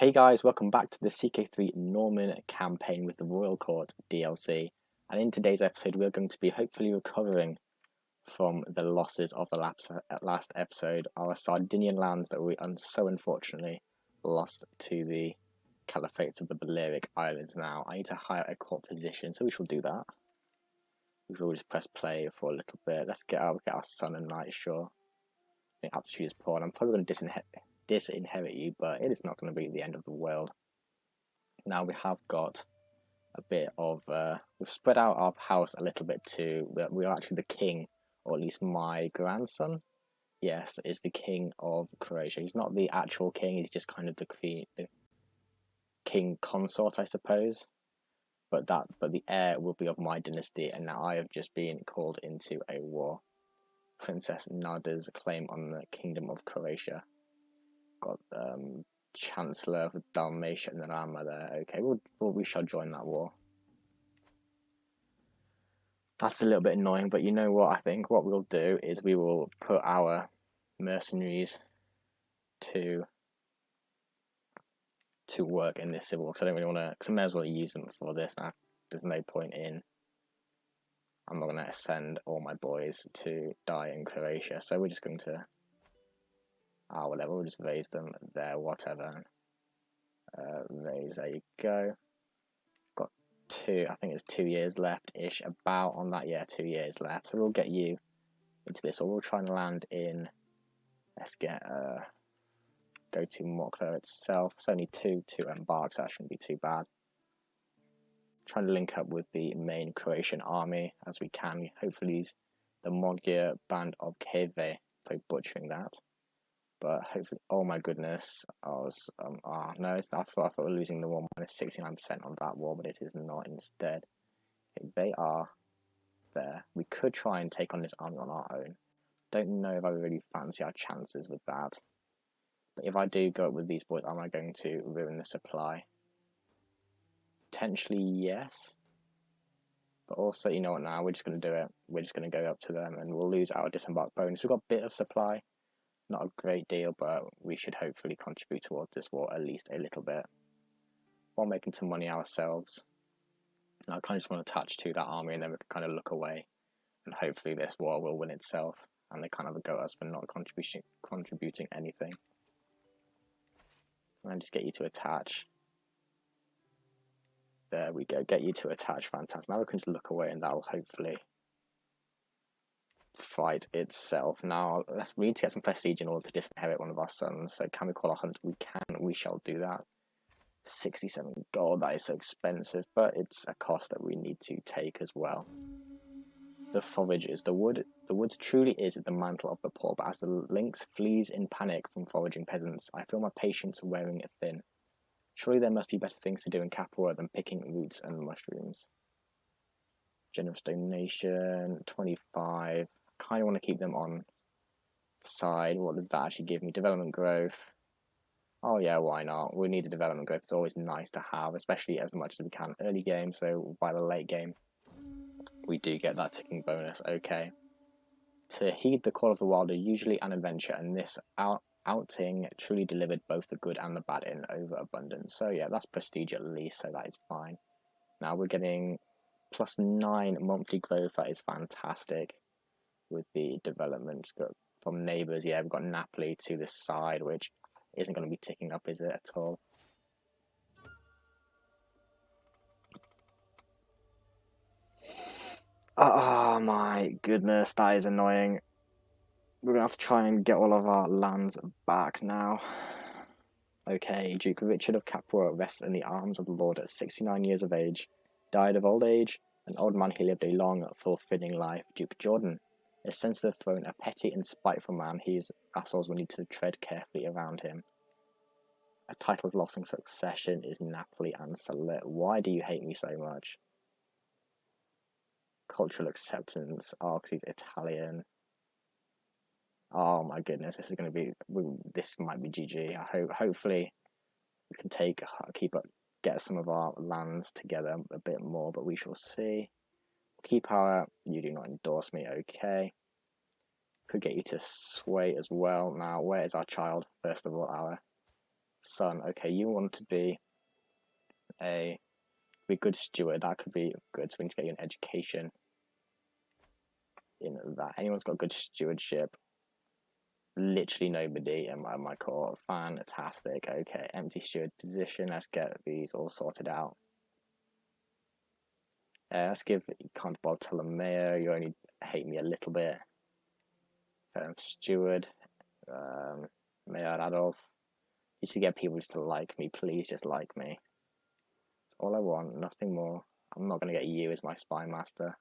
Hey guys, welcome back to the CK3 Norman campaign with the Royal Court DLC. And in today's episode, we're going to be hopefully recovering from the losses of the last episode, our Sardinian lands that we so unfortunately lost to the Caliphates of the Balearic Islands. Now, I need to hire a court physician, so we shall do that. We shall just press play for a little bit. Let's get our son and knight, sure. I think aptitude is poor, and I'm probably going to disinherit you, but it is not going to be the end of the world. Now we have got a bit of, we've spread out our house a little bit too. We are actually the king, or at least my grandson, yes, is the king of Croatia. He's not the actual king, he's just kind of the king consort, I suppose. But the heir will be of my dynasty, and now I have just been called into a war. Princess Nada's claim on the kingdom of Croatia. Got Chancellor of Dalmatia and Rama there. Okay, we shall join that war. That's a little bit annoying, but you know what? I think what we'll do is we will put our mercenaries to work in this civil war, because I don't really want to, because I may as well use them for this. There's no point in, I'm not going to send all my boys to die in Croatia, so we're just going to, whatever, we'll just raise them there, whatever. Raise, there you go. Got I think it's 2 years left-ish, about on that, yeah, 2 years left. So we'll get you into this, or we'll try and land in, let's get, go to Mokla itself. It's only two embarks, that shouldn't be too bad. Trying to link up with the main Croatian army as we can. Hopefully the Magyar band of Keve, probably butchering that. But hopefully, oh my goodness, I was, no, I thought we were losing the war, minus 69% on that war, but it is not instead. Okay, they are there. We could try and take on this army on our own. Don't know if I really fancy our chances with that. But if I do go up with these boys, am I going to ruin the supply? Potentially, yes. But also, you know what, now we're just going to do it. We're just going to go up to them and we'll lose our disembark bonus. We've got a bit of supply. Not a great deal, but we should hopefully contribute towards this war at least a little bit, while making some money ourselves. And I kind of just want to attach to that army, and then we can kind of look away, and hopefully this war will win itself, and they kind of go at us for not contributing anything. And just get you to attach. There we go, get you to attach, fantastic. Now we can just look away, and that will hopefully fight itself. Now we need to get some prestige in order to disinherit one of our sons. So can we call a hunt? We can. We shall do that. 67 gold. That is so expensive, but it's a cost that we need to take as well. The forages. The woods truly is the mantle of the poor, but as the lynx flees in panic from foraging peasants, I feel my patience wearing thin. Surely there must be better things to do in Capua than picking roots and mushrooms. Generous donation, 25. Kind of want to keep them on the side. What does that actually give me? Development growth. Oh yeah, why not? We need a development growth. It's always nice to have, especially as much as we can early game. So by the late game, we do get that ticking bonus. Okay. To heed the call of the wild are usually an adventure, and this outing truly delivered both the good and the bad in overabundance. So yeah, that's prestige at least, so that is fine. Now we're getting +9 monthly growth. That is fantastic. With the development from neighbours, yeah, we've got Napoli to this side, which isn't going to be ticking up, is it, at all? Oh my goodness, that is annoying. We're going to have to try and get all of our lands back now. Okay, Duke Richard of Capua rests in the arms of the Lord at 69 years of age. Died of old age. An old man, he lived a long, fulfilling life. Duke Jordan. Ascends to the throne, a petty and spiteful man, his vassals will need to tread carefully around him. A title's lost in succession is Napoli and Salette. Why do you hate me so much? Cultural acceptance. Oh, because he's Italian. Oh my goodness, this is going to be. This might be GG. Hopefully, we can get some of our lands together a bit more, but we shall see. Keep our. You do not endorse me. Okay. Could get you to sway as well. Now, where is our child? First of all, our son, okay, you want to be a good steward. That could be good. So we need to get you an education in that. Anyone's got good stewardship? Literally nobody in my court. Fantastic. Okay, empty steward position. Let's get these all sorted out. Let's give Count Bartolomeo. You only hate me a little bit. Steward. Mayor Adolf. You should get people just to like me. Please just like me. That's all I want. Nothing more. I'm not going to get you as my spy master.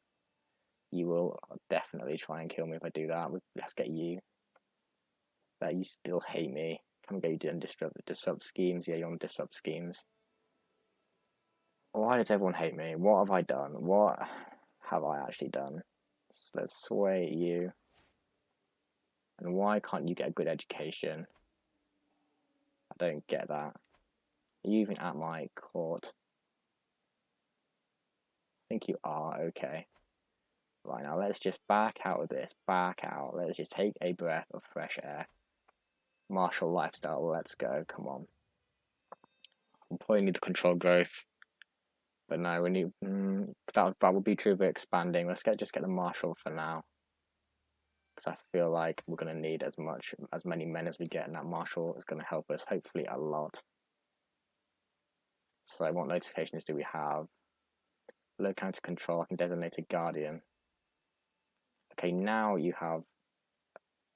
You will definitely try and kill me if I do that. Let's get you. That you still hate me. Come go do and disrupt schemes. Yeah, you want to disrupt schemes. Why does everyone hate me? What have I done? What have I actually done? So let's sway you. And why can't you get a good education? I don't get that. Are you even at my court? I think you are. Okay. Right, now let's just back out of this. Back out. Let's just take a breath of fresh air. Martial lifestyle. Let's go. Come on. We probably need to control growth. But no, we need... that would be true of expanding. Let's just get the martial for now. Because I feel like we're going to need as many men as we get, and that marshal is going to help us hopefully a lot. So what notifications do we have? Low counter control. I can designate a guardian. Okay, now you have,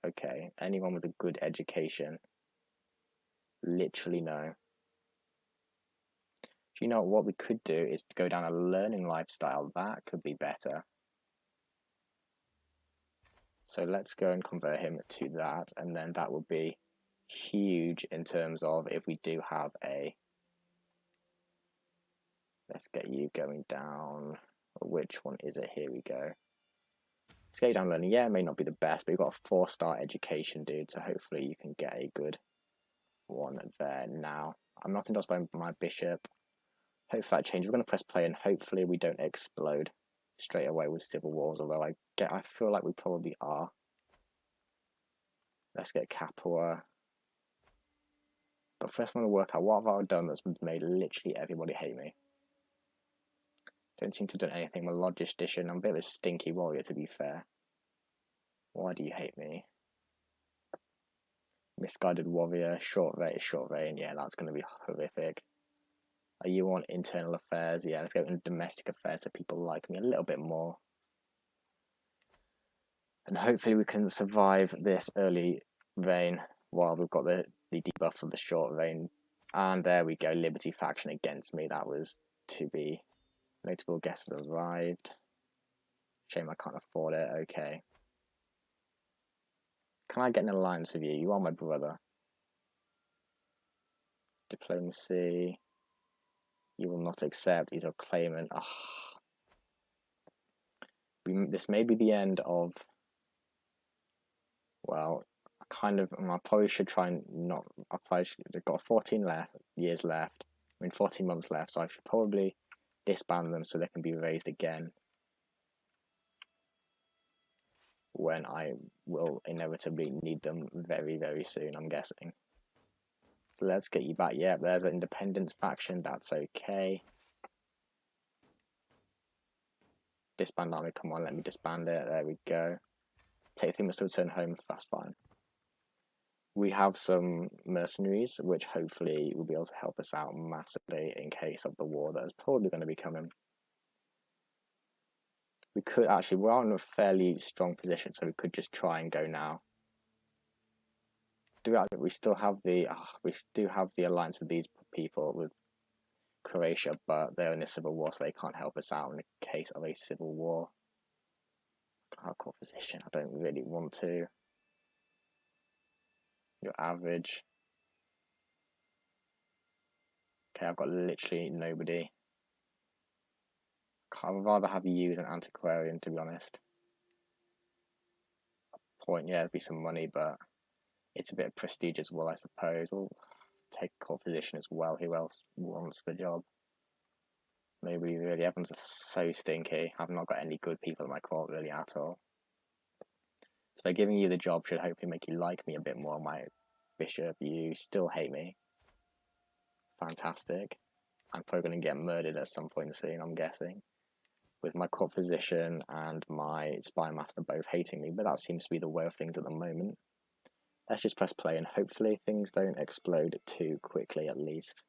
okay, anyone with a good education. Literally no. Do you know what we could do is to go down a learning lifestyle? That could be better. So let's go and convert him to that, and then that would be huge in terms of if we do have a... Let's get you going down. Which one is it? Here we go. Let's get you down learning. Yeah, it may not be the best, but you've got a 4-star education, dude, so hopefully you can get a good one there now. I'm not endorsed by my bishop. Hopefully that changes. We're going to press play, and hopefully we don't explode straight away with civil wars, although I feel like we probably are. Let's get Capua. But first I want to work out what have I done that's made literally everybody hate me. Don't seem to have done anything. My logistician. I'm a bit of a stinky warrior, to be fair. Why do you hate me? Misguided warrior, short vein. Yeah, that's going to be horrific. Are you on internal affairs? Yeah, let's go into domestic affairs so people like me a little bit more. And hopefully we can survive this early reign while we've got the debuffs of the short reign. And there we go, Liberty faction against me. That was to be. Notable guests have arrived. Shame I can't afford it. Okay. Can I get an alliance with you? You are my brother. Diplomacy. You will not accept. He's a claimant. This may be the end of... Well, I probably should try and not... I've got 14 years left. 14 months left, so I should probably disband them so they can be raised again when I will inevitably need them very, very soon, I'm guessing. So let's get you back. Yeah, there's an independence faction. That's okay. Disband army. Come on, let me disband it. There we go. Take things to return home. That's fine. We have some mercenaries, which hopefully will be able to help us out massively in case of the war that is probably going to be coming. We could actually, we're in a fairly strong position, so we could just try and go now. We still have the alliance with these people, with Croatia, but they're in a civil war, so they can't help us out in the case of a civil war. Hardcore position. I don't really want to. Your average. Okay, I've got literally nobody. I'd rather have you as an antiquarian, to be honest. Point, yeah, it'd be some money, but it's a bit of prestige as well, I suppose. We'll take a court physician as well. Who else wants the job? Maybe really, everyone's so stinky. I've not got any good people in my court really at all. So by giving you the job should hopefully make you like me a bit more. My bishop, you still hate me. Fantastic. I'm probably going to get murdered at some point soon, I'm guessing. With my court physician and my spy master both hating me, but that seems to be the way of things at the moment. Let's just press play and hopefully things don't explode too quickly at least.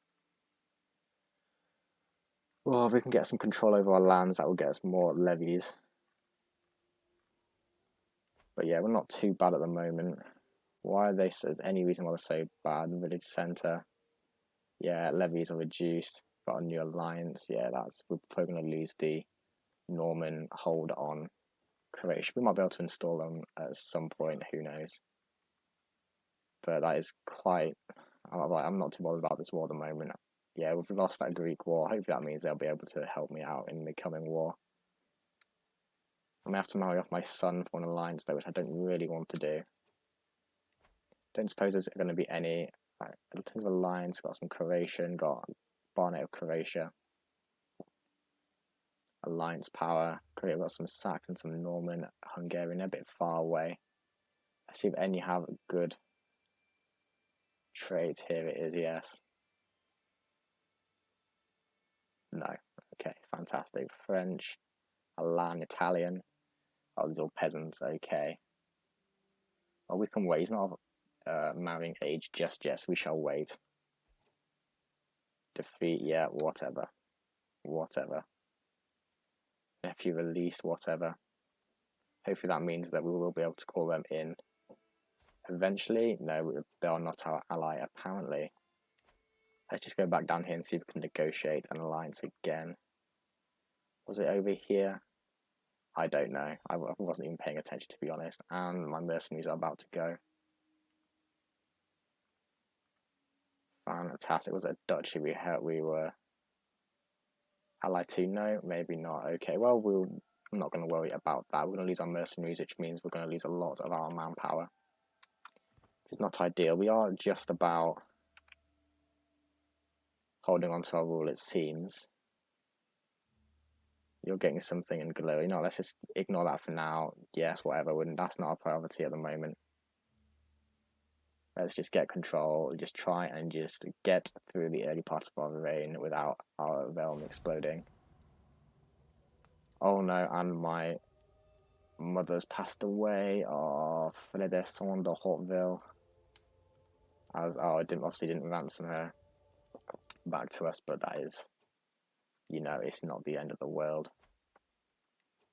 Well, if we can get some control over our lands, that will get us more levies. But yeah, we're not too bad at the moment. Why are they, there's any reason why they're so bad? Village centre. Yeah, levies are reduced. Got a new alliance. Yeah, we're probably going to lose the Norman hold on Croatia. We might be able to install them at some point, who knows. But that is quite, I'm not too bothered about this war at the moment. Yeah, we've lost that Greek war. Hopefully that means they'll be able to help me out in the coming war. I may have to marry off my son for an alliance though, which I don't really want to do. Don't suppose there's going to be any, in terms of alliance, got some Croatian, got Barnet of Croatia. Alliance power, Korea got some Saxon, some Norman, Hungarian, a bit far away. Let's see if any have good traits. Here it is, yes. No. Okay, fantastic. French, Alan, Italian. Oh, these are all peasants, okay. Well, we can wait. He's not of marrying age just yet, so we shall wait. Defeat, yeah, whatever. Whatever. Nephew released, whatever. Hopefully that means that we will be able to call them in eventually. No, they are not our ally, apparently. Let's just go back down here and see if we can negotiate an alliance again. Was it over here? I don't know. I wasn't even paying attention, to be honest. And my mercenaries are about to go. Fantastic. Was it a duchy we were allied to? No, maybe not. Okay, well, I'm not going to worry about that. We're going to lose our mercenaries, which means we're going to lose a lot of our manpower. It's not ideal. We are just about holding on to our rule, it seems. You're getting something in Glory. No, let's just ignore that for now. Yes, whatever. That's not our priority at the moment. Let's just get control. Just try and just get through the early parts of our reign without our realm exploding. Oh no, and my mother's passed away. Oh, Fredesson de Hauteville. I obviously didn't ransom her back to us, but that is, you know, it's not the end of the world.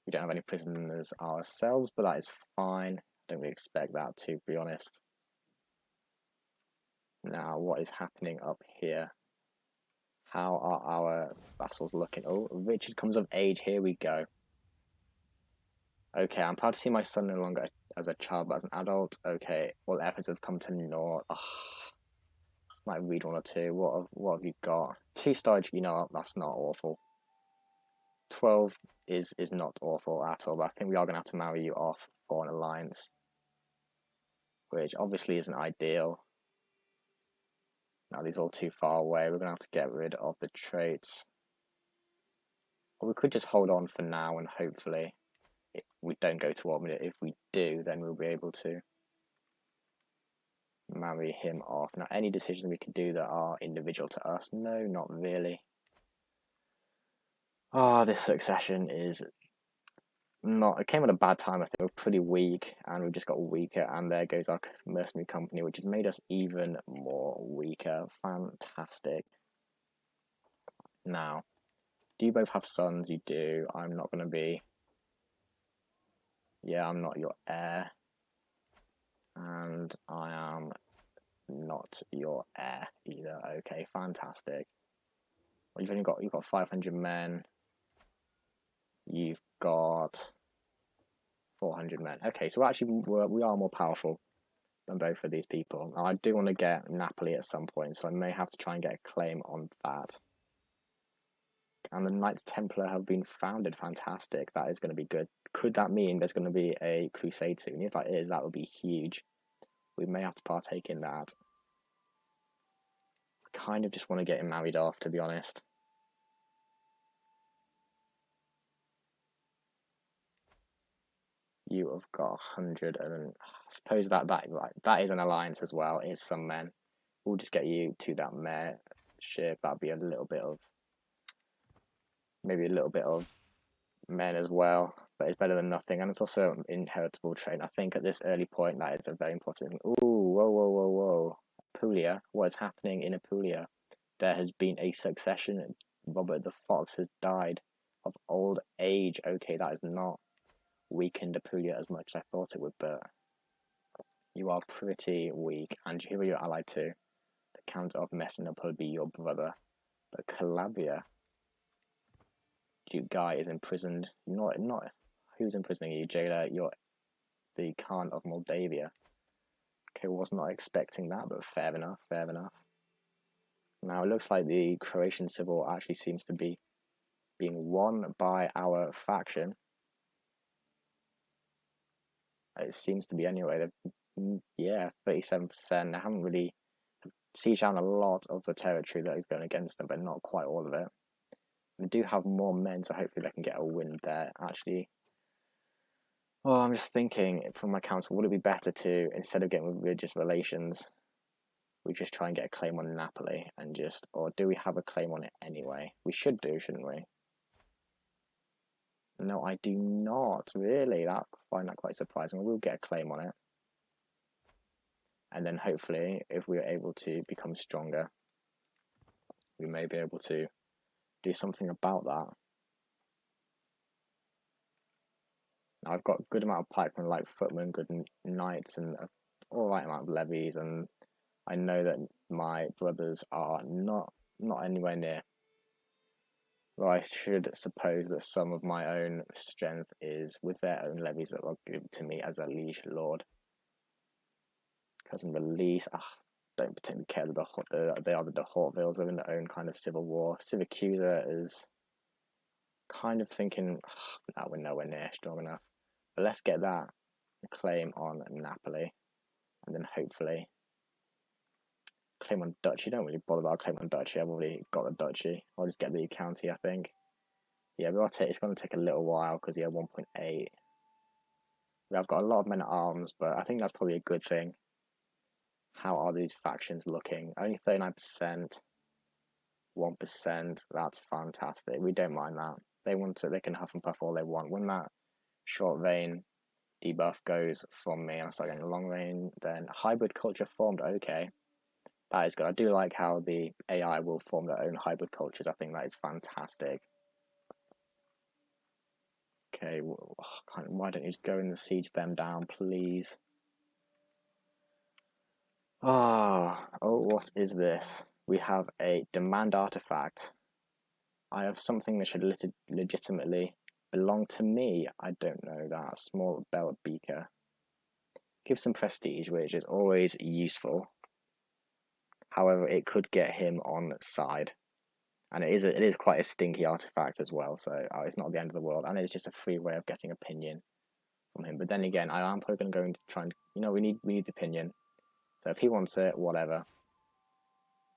We don't have any prisoners ourselves, but that is fine. I don't really expect that, to be honest. Now, what is happening up here? How are our vassals looking? Oh, Richard comes of age. Here we go. Okay, I'm proud to see my son no longer as a child, but as an adult. Okay, all efforts have come to naught. Oh, might read one or two. What have you got? 2-star, you know, that's not awful. 12 is not awful at all, but I think we are going to have to marry you off for an alliance, which obviously isn't ideal. Now these are all too far away. We're going to have to get rid of the traits. Or we could just hold on for now and hopefully we don't go to war. If we do, then we'll be able to marry him off. Now, any decisions we could do that are individual to us? No, not really. Oh, this succession is not. It came at a bad time. I think we're pretty weak, and we just got weaker. And there goes our mercenary company, which has made us even more weaker. Fantastic. Now, do you both have sons? You do. I'm not going to be. Yeah, I'm not your heir. And I am not your heir either. Okay, fantastic. Well, you've got 500 men. You've got 400 men. Okay, so we are more powerful than both of these people. Now, I do want to get Napoli at some point, so I may have to try and get a claim on that. And the Knights Templar have been founded. Fantastic. That is going to be good. Could that mean there's going to be a crusade soon? If that is, that would be huge. We may have to partake in that. I kind of just want to get him married off, to be honest. You have got 100, and I suppose that is an alliance as well. It's some men. We'll just get you to that mayor ship. That'd be maybe a little bit of men as well, but it's better than nothing, and it's also an inheritable trait. I think at this early point that is a very important thing. Ooh, whoa. Apulia, what is happening in Apulia? There has been a succession. Robert the Fox has died of old age. Okay, that has not weakened Apulia as much as I thought it would, but you are pretty weak. And who are you allied to? The Count of Messina will probably be your brother. But Calabria, Duke Guy is imprisoned. Not who's imprisoning you, jailer? You're the Khan of Moldavia. Okay, was not expecting that, but fair enough. Now it looks like the Croatian Civil War actually seems to be being won by our faction. It seems to be anyway. Yeah, 37%. They haven't really sieged down a lot of the territory that is going against them, but not quite all of it. They do have more men, so hopefully they can get a win there. Actually, well, I'm just thinking from my council, would it be better to, instead of getting religious relations, we just try and get a claim on Napoli and just, or do we have a claim on it anyway? We should do, shouldn't we? No, I do not, really. I find that quite surprising. We'll get a claim on it. And then hopefully, if we're able to become stronger, we may be able to do something about that. Now, I've got a good amount of pikemen, like footmen, good knights, and all right amount of levies, and I know that my brothers are not anywhere near. Well, I should suppose that some of my own strength is with their own levies that will give to me as a liege lord. Cousin the least, don't particularly care that they are the Hautevils. They're in their own kind of civil war. Civicusa is kind of thinking, no, we're nowhere near strong enough. But let's get that claim on Napoli, and then hopefully claim on duchy. Don't really bother about claim on duchy. I've already got the duchy. I'll just get the county, I think. Yeah, it's going to take a little while because 1.8. I've got a lot of men at arms, but I think that's probably a good thing. How are these factions looking? Only 39%, 1%. That's fantastic. We don't mind that. They want to. They can huff and puff all they want. When that short reign debuff goes from me and I start getting long reign, then hybrid culture formed. Okay, that is good. I do like how the AI will form their own hybrid cultures. I think that is fantastic. Okay, why don't you just go and siege them down, please? Oh, what is this? We have a demand artifact. I have something that should legitimately belong to me. I don't know that. Small belt beaker. Give some prestige, which is always useful. However, it could get him on side. And it is quite a stinky artifact as well, so it's not the end of the world. And it's just a free way of getting opinion from him. But then again, I am probably going to try and, we need opinion. So if he wants it, whatever.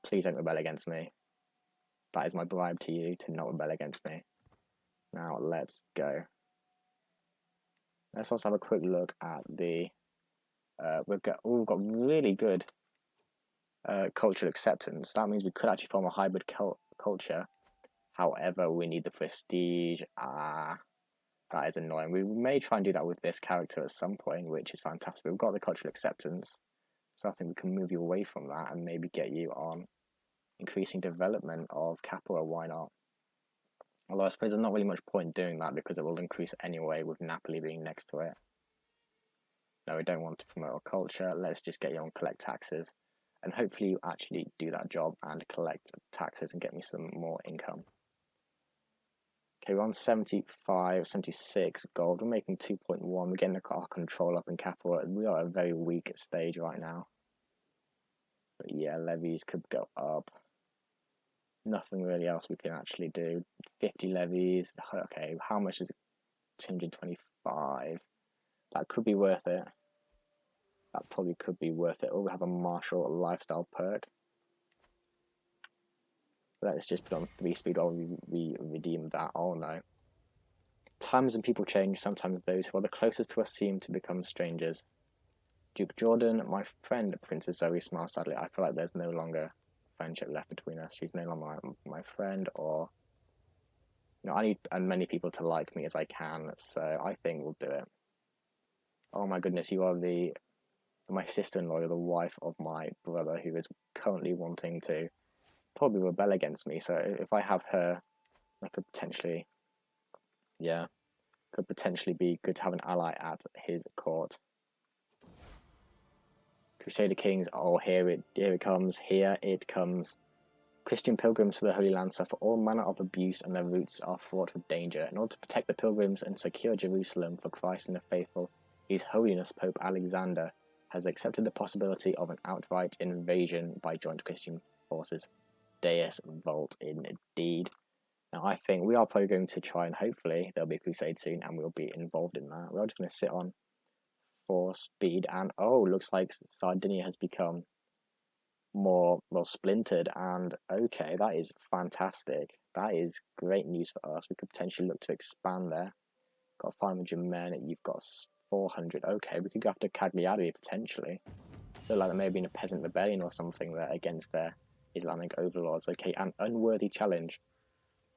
Please don't rebel against me. That is my bribe to you, to not rebel against me. Now, let's go. Let's also have a quick look at the... we've got really good cultural acceptance. That means we could actually form a hybrid culture. However, we need the prestige. That is annoying. We may try and do that with this character at some point, which is fantastic. We've got the cultural acceptance. So I think we can move you away from that and maybe get you on increasing development of Capua. Why not? Although I suppose there's not really much point doing that because it will increase anyway with Napoli being next to it. No, we don't want to promote our culture. Let's just get you on collect taxes. And hopefully you actually do that job and collect taxes and get me some more income. Okay, we're on 75, 76 gold. We're making 2.1. We're getting our control up in Capua. We are at a very weak stage right now. But yeah, levies could go up. Nothing really else we can actually do. 50 levies. Okay, how much is it? 225. That could be worth it. That probably could be worth it. Or we have a martial lifestyle perk. Let's just put on 3 speed while we redeem that. Oh no. Times and people change. Sometimes those who are the closest to us seem to become strangers. Duke Jordan, my friend Princess Zoe smiles sadly. I feel like there's no longer friendship left between us. She's no longer my friend, or I need as many people to like me as I can. So I think we'll do it. Oh my goodness, you are my sister-in-law, you're the wife of my brother, who is currently wanting to probably rebel against me. So if I have her, I could potentially, could potentially be good to have an ally at his court. Crusader Kings, oh, here it comes. Christian pilgrims to the Holy Land suffer all manner of abuse, and their routes are fraught with danger. In order to protect the pilgrims and secure Jerusalem for Christ and the faithful, His Holiness Pope Alexander has accepted the possibility of an outright invasion by joint Christian forces. Deus Vult indeed. Now I think we are probably going to try, and hopefully there'll be a crusade soon and we'll be involved in that. We're just going to sit on 4 speed, and oh, looks like Sardinia has become more splintered, and okay, that is fantastic. That is great news for us. We could potentially look to expand there. Got 500 men, you've got 400. Okay, we could go after Cagliari potentially. Feel like there may have been a peasant rebellion or something there against their Islamic overlords. Okay, an unworthy challenge.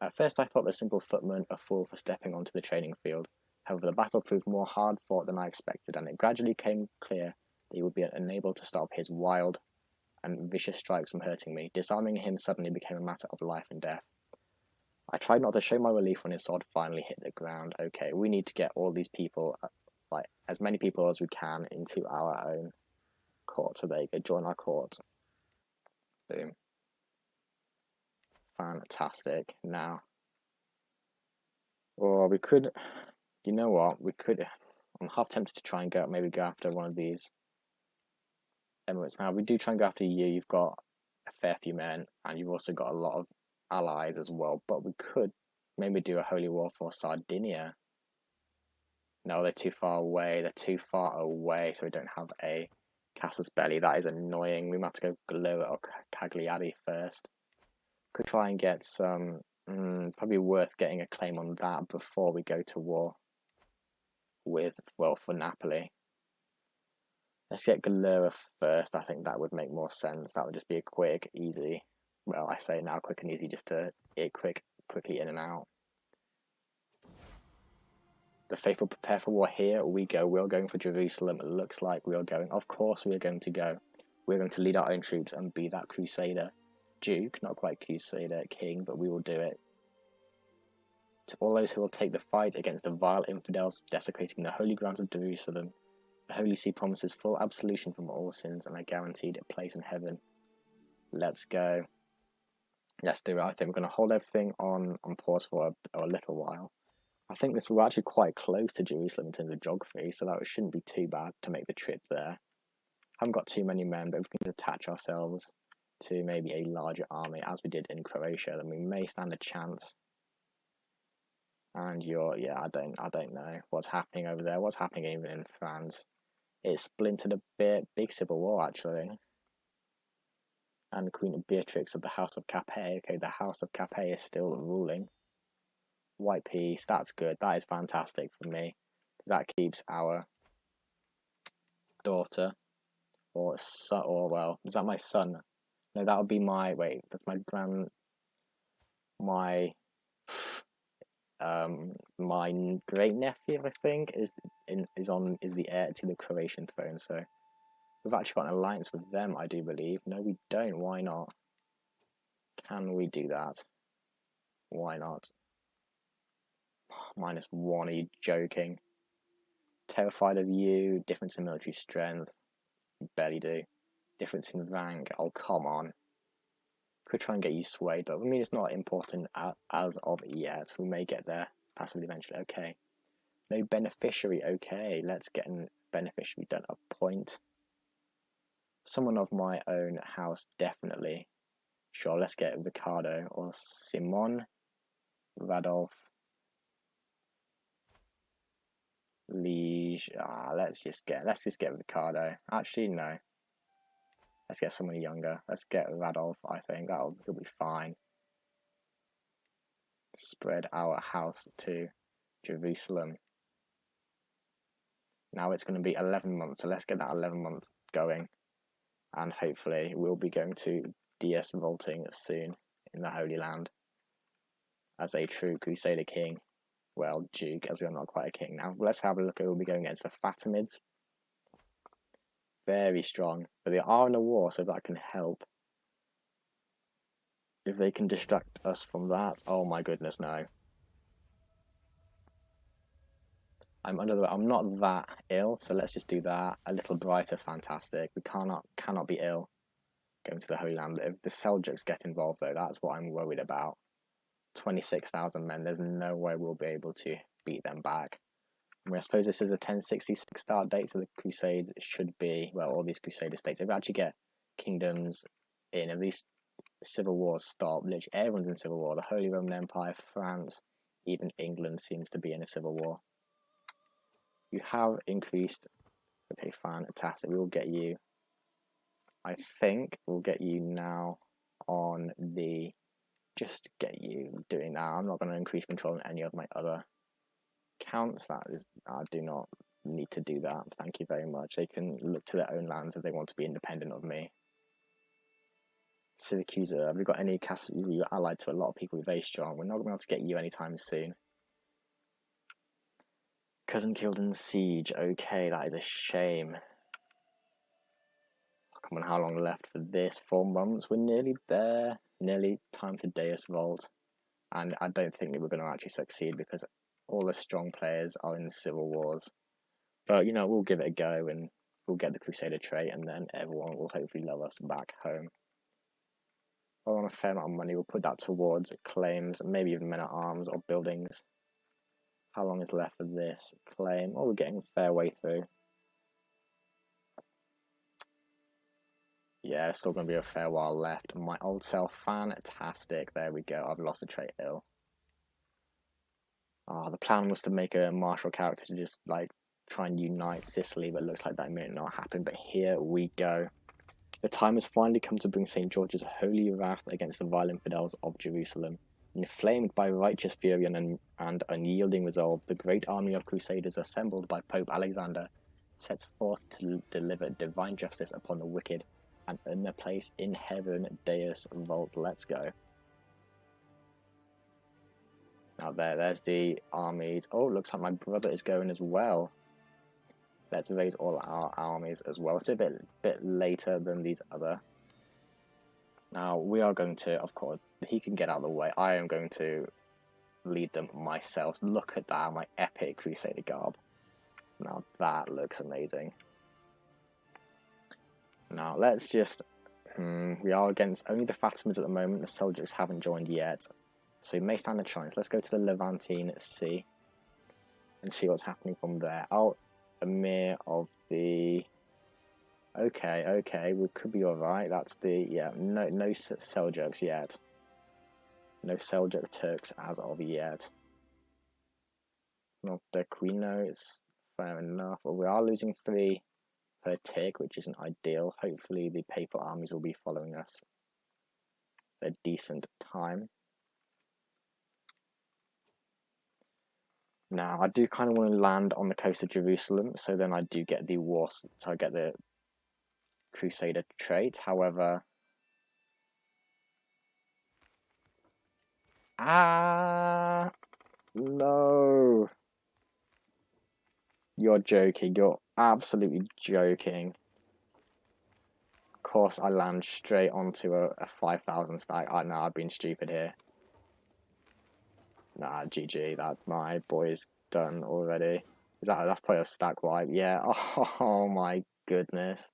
At first I thought the simple footman a fool for stepping onto the training field. However, the battle proved more hard fought than I expected, and it gradually came clear that he would be unable to stop his wild and vicious strikes from hurting me. Disarming him suddenly became a matter of life and death. I tried not to show my relief when his sword finally hit the ground. Okay, we need to get all these people, like as many people as we can, into our own court so they could join our court. Boom. Fantastic. Now, or we could, you know what, we could, I'm half tempted to try and maybe go after one of these Emirates. Now, we do try and go after you. You've got a fair few men, and you've also got a lot of allies as well. But we could maybe do a holy war for Sardinia. No, they're too far away. They're too far away, so we don't have a casus belli. That is annoying. We might have to go Galera or Cagliari first. Could try and get some. Probably worth getting a claim on that before we go to war with, for Napoli. Let's get Galera first. I think that would make more sense. That would just be a quick, easy. Well, I say now quick and easy, just to get quickly in and out. The faithful prepare for war. Here we go. We're going for Jerusalem. It looks like we are going. Of course we are going to go. We're going to lead our own troops and be that Crusader Duke. Not quite Crusader King, but we will do it. To all those who will take the fight against the vile infidels desecrating the holy grounds of Jerusalem, the Holy See promises full absolution from all sins and a guaranteed place in heaven. Let's go. Let's do it. I think we're going to hold everything on pause for a little while. I think we're actually quite close to Jerusalem in terms of geography, so that it shouldn't be too bad to make the trip there. Haven't got too many men, but if we can attach ourselves to maybe a larger army, as we did in Croatia, then we may stand a chance. And I don't know what's happening over there. What's happening even in France? It's splintered a bit. Big civil war, actually. And Queen Beatrix of the House of Capet. Okay, the House of Capet is still ruling. White peace, that's good. That is fantastic for me. That keeps our daughter, or son, or is that my son? No, that would be that's my great nephew, I think, is the heir to the Croatian throne. So we've actually got an alliance with them, I do believe. No, we don't. Why not? Can we do that? Why not? -1, are you joking? Terrified of you, difference in military strength, barely do. Difference in rank, oh come on. Could try and get you swayed, but I mean it's not important as of yet. We may get there passively eventually. Okay. No beneficiary, okay. Let's get a beneficiary done. A point. Someone of my own house, definitely. Sure, let's get Ricardo or Simon, Radolf, Liege. Let's just get Ricardo. Actually, no. Let's get someone younger. Let's get Radolf. I think he'll be fine. Spread our house to Jerusalem. Now it's going to be 11 months, so let's get that 11 months going, and hopefully we'll be going to DS vaulting soon in the Holy Land as a true Crusader king. Well, Duke, as we are not quite a king now. Let's have a look at who we'll be going against. The Fatimids. Very strong, but they are in a war, so that can help. If they can distract us from that, oh my goodness, no. I'm not that ill, so let's just do that. A little brighter, fantastic. We cannot be ill going to the Holy Land. If the Seljuks get involved, though, that's what I'm worried about. 26,000 men. There's no way we'll be able to beat them back. I mean, I suppose this is a 1066 start date, so the Crusades should be, well, all these Crusader states. If we actually get kingdoms in, if these civil wars stop, literally everyone's in civil war. The Holy Roman Empire, France, even England seems to be in a civil war. You have increased. Okay, fantastic. We will get you. I think we'll get you now on the. Just get you doing that. I'm not going to increase control on any of my other counts. That is, I do not need to do that. Thank you very much. They can look to their own lands if they want to be independent of me. Syracuse, have we got any castle? You're allied to a lot of people. You're very strong. We're not going to be able to get you anytime soon. Cousin killed in siege. Okay, that is a shame. Oh, come on, how long left for this? 4 months. We're nearly there. Nearly time to Deus Vault. And I don't think that we're going to actually succeed because all the strong players are in civil wars. But, you know, we'll give it a go and we'll get the Crusader trait and then everyone will hopefully love us back home. We're on a fair amount of money. We'll put that towards claims, maybe even men at arms or buildings. How long is left of this claim? Oh, we're getting a fair way through. Yeah, it's still going to be a fair while left. My old self, fantastic. There we go. I've lost a trait ill. The plan was to make a martial character to just like try and unite Sicily, but it looks like that may not happen. But here we go. The time has finally come to bring St. George's holy wrath against the vile infidels of Jerusalem. Inflamed by righteous fury and unyielding resolve, the great army of Crusaders assembled by Pope Alexander sets forth to deliver divine justice upon the wicked and earn their place in heaven. Deus Vault. Let's go. Now there's the armies. Oh, looks like my brother is going as well. Let's raise all our armies as well. It's a bit later than these other. Now we are going to, of course, he can get out of the way. I am going to lead them myself. Look at that, my epic Crusader garb. Now that looks amazing. Now let's just, we are against only the Fatimids at the moment. The Seljuks haven't joined yet. So we may stand a chance. Let's go to the Levantine Sea and see what's happening from there. Oh, Emir of the... Okay, we could be alright. That's the, yeah, no Seljuks yet. No Seljuk Turks as of yet. Not the Quino, it's fair enough. But we are losing 3 per tick, which isn't ideal. Hopefully the papal armies will be following us at a decent time. Now, I do kind of want to land on the coast of Jerusalem, so then I do get the war, so I get the Crusader trait. However, no, you're joking. You're absolutely joking. Of course, I land straight onto a 5,000 stack. No, I've been stupid here. Nah, GG. That's my boy's done already. That's probably a stack wipe. Yeah. Oh my goodness.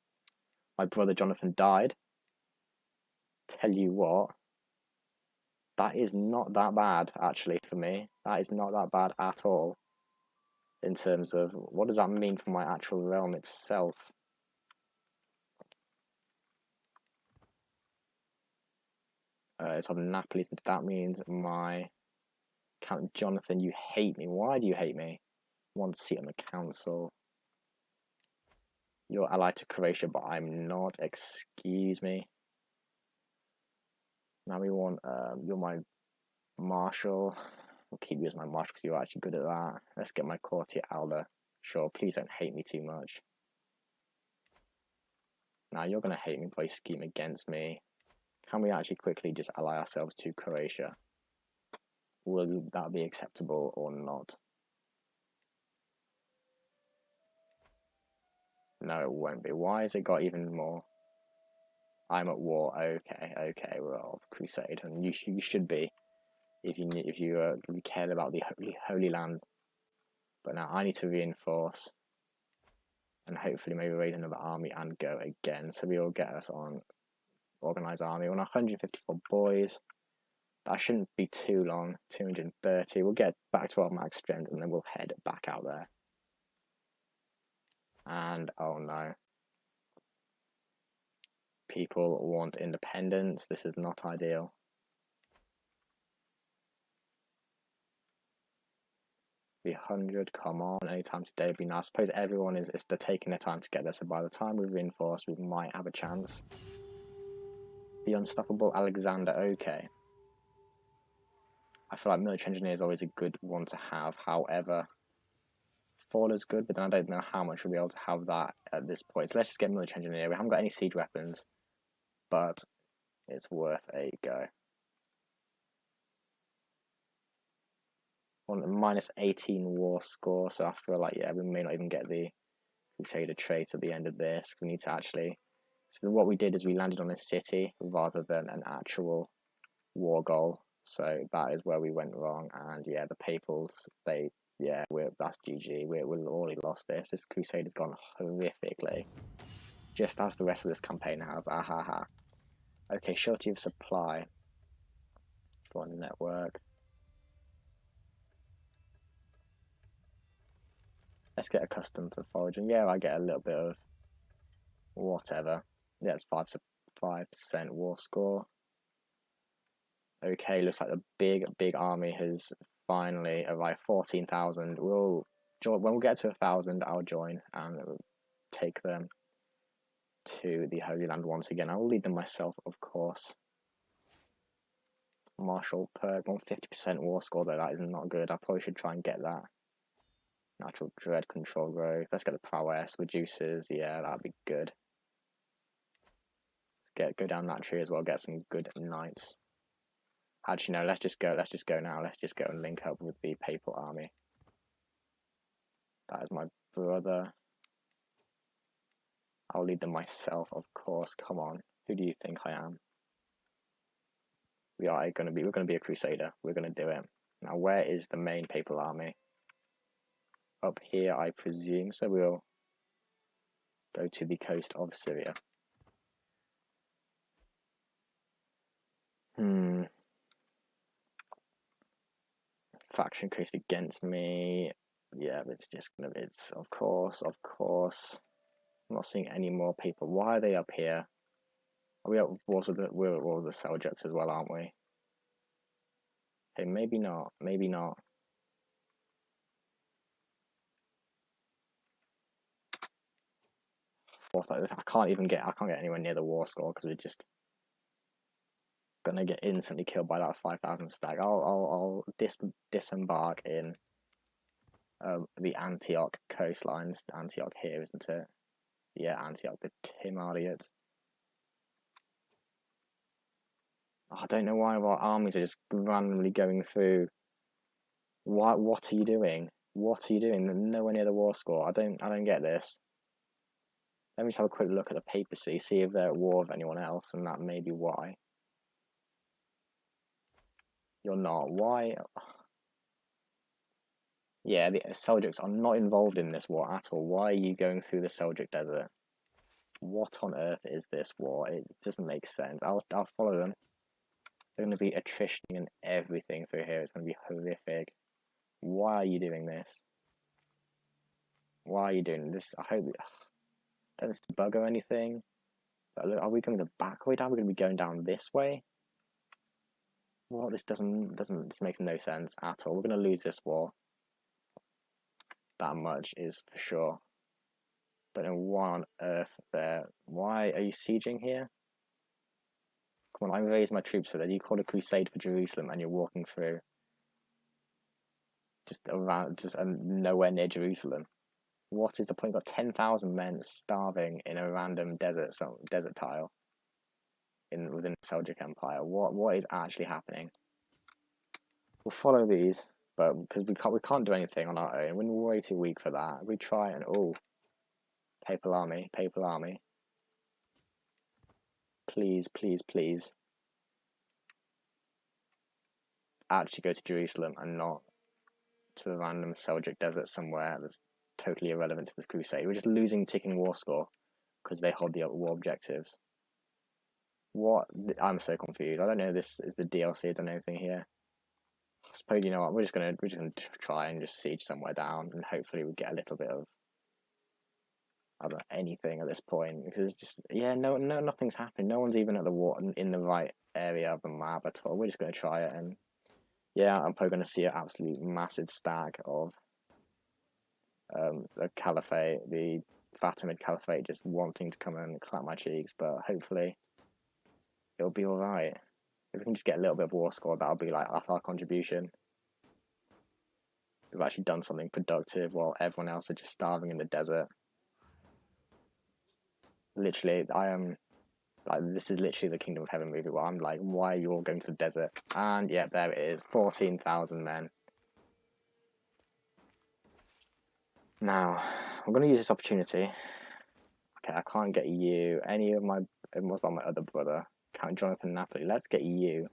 My brother Jonathan died. Tell you what, that is not that bad actually for me. That is not that bad at all. In terms of what does that mean for my actual realm itself? It's on Napoli. That means my Count Jonathan, you hate me. Why do you hate me? 1 seat on the council. You're allied to Croatia, but I'm not. Excuse me. Now we want, you're my marshal. I'll keep you as my marshal because you're actually good at that. Let's get my courtier Alda. Sure, please don't hate me too much. Now you're going to hate me by scheme against me. Can we actually quickly just ally ourselves to Croatia? Will that be acceptable or not? No, it won't be. Why has it got even more? I'm at war. Okay, we're off crusade, and you should be if you cared about the holy land. But now I need to reinforce, and hopefully maybe raise another army and go again. So we will get us on organized army. We're on 154 boys. That shouldn't be too long. 230. We'll get back to our max strength, and then we'll head back out there. And oh no. People want independence. This is not ideal. Be 100, come on, anytime today would be nice. I suppose everyone is they're taking their time to get there, so by the time we reinforce, we might have a chance. The unstoppable Alexander, okay. I feel like military engineer is always a good one to have. However, fall is good, but then I don't know how much we'll be able to have that at this point. So let's just get military engineer. We haven't got any siege weapons, but it's worth a go. On a minus 18 war score, so I feel like, yeah, we may not even get the Crusader trait at the end of this. We need to actually... So what we did is we landed on a city rather than an actual war goal. So that is where we went wrong. And yeah, the Papals, that's GG. We've already lost this. This crusade has gone horrifically. Just as the rest of this campaign has. Ahaha. Okay, shortage of supply for network. Let's get accustomed to foraging. Yeah, I get a little bit of whatever. Yeah, it's 5% war score. Okay, looks like the big army has finally arrived. 14,000. We'll join when we get to 1,000. I'll join and take them to the Holy Land once again. I will lead them myself, of course. Martial perk, 150% war score though. That is not good. I probably should try and get that. Natural dread, control growth. Let's get the prowess, reduces. Yeah, that'd be good. Let's go down that tree as well. Get some good knights. Actually, no. Let's just go now. Let's just go and link up with the Papal army. That is my brother. I'll lead them myself, of course. Come on. Who do you think I am? We're gonna be a crusader. We're gonna do it. Now, where is the main Papal army? Up here, I presume. So we'll go to the coast of Syria. Faction created against me. Yeah, it's of course. I'm not seeing any more people. Why are they up here? Are we at wars with the Seljuks as well, aren't we? Hey, maybe not. Maybe not. I can't get anywhere near the war score because we're just gonna get instantly killed by that 5,000 stag. I'll disembark in the Antioch coastline. It's Antioch here, isn't it? Yeah, Antioch, the Timariot. I don't know why our armies are just randomly going through. What are you doing? What are you doing? They're nowhere near the war score. I don't get this. Let me just have a quick look at the papacy, see if they're at war with anyone else, and that may be why. You're not. Why? Yeah, the Seljuks are not involved in this war at all. Why are you going through the Seljuk desert? What on earth is this war? It doesn't make sense. I'll follow them. They're going to be attritioning and everything through here. It's going to be horrific. Why are you doing this? Why are you doing this? I hope... Don't this bug or anything. Are we going the back way down? We're going to be going down this way? Well, this makes no sense at all. We're going to lose this war. That much is for sure. Don't know why on earth there. Why are you sieging here? Come on, I raised my troops for that. You called a crusade for Jerusalem and you're walking through just nowhere near Jerusalem. What is the point? You've got 10,000 men starving in a random desert tile. within the Seljuk Empire. What is actually happening? We'll follow these, but because we can't do anything on our own. We're way too weak for that. We try and Papal army. Please, please, please. Actually go to Jerusalem and not to the random Seljuk desert somewhere that's totally irrelevant to the crusade. We're just losing ticking war score because they hold the war objectives. What? I'm so confused. I don't know if this is the DLC. I don't know anything here. I suppose, you know what, we're just gonna try and just siege somewhere down, and hopefully we get a little bit of anything at this point, because it's just, yeah, nothing's happening. No one's even at the in the right area of the map at all. We're just gonna try it, and yeah, I'm probably gonna see an absolute massive stack of the Caliphate, the Fatimid Caliphate, just wanting to come and clap my cheeks, but hopefully it'll be all right. If we can just get a little bit of war score, that'll be like, that's our contribution. We've actually done something productive while everyone else are just starving in the desert. Literally, I am like, this is literally the Kingdom of Heaven movie where I'm like, why are you all going to the desert? And yeah, there it is, 14,000 men. Now, I'm going to use this opportunity. Okay, I can't get you, what about my other brother? Count Jonathan Napoli. Let's get you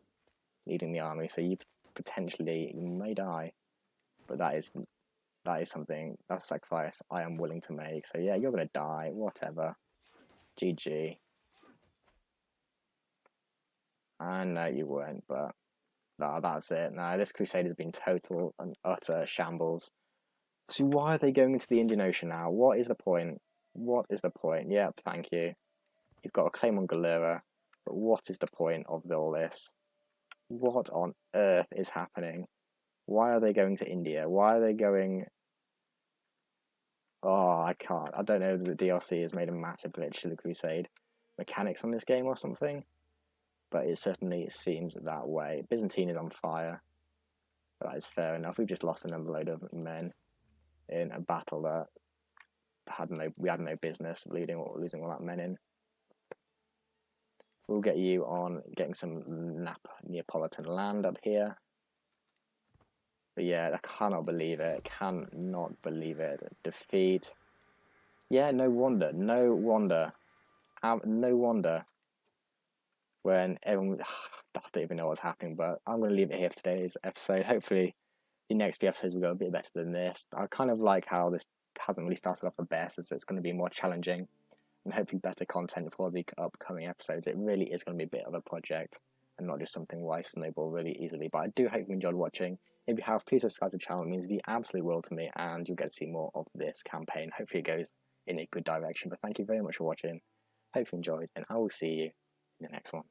leading the army, so you may die, but that is something, that's a sacrifice I am willing to make. So yeah, you're gonna die, whatever. GG. And no, you weren't, but that's it. Now this crusade has been total and utter shambles. So why are they going into the Indian Ocean now? What is the point? What is the point? Yep, thank you. You've got a claim on Galera, but what is the point of all this? What on earth is happening? Why are they going to India? Why are they going... Oh, I can't. I don't know that the DLC has made a massive glitch to the Crusade mechanics on this game or something, but it certainly seems that way. Byzantine is on fire. That is fair enough. We've just lost another load of men in a battle that we had no business losing all that men in. We'll get you on getting some Neapolitan land up here. But yeah, I cannot believe it. Cannot believe it. Defeat. Yeah, no wonder. No wonder. When everyone... I don't even know what's happening, but I'm going to leave it here for today's episode. Hopefully, the next few episodes will go a bit better than this. I kind of like how this hasn't really started off the best, as it's going to be more challenging and hopefully better content for the upcoming episodes. It really is going to be a bit of a project and not just something where I snowball really easily. But I do hope you enjoyed watching. If you have, please subscribe to the channel. It means the absolute world to me, and you'll get to see more of this campaign. Hopefully it goes in a good direction. But thank you very much for watching. Hope you enjoyed, and I will see you in the next one.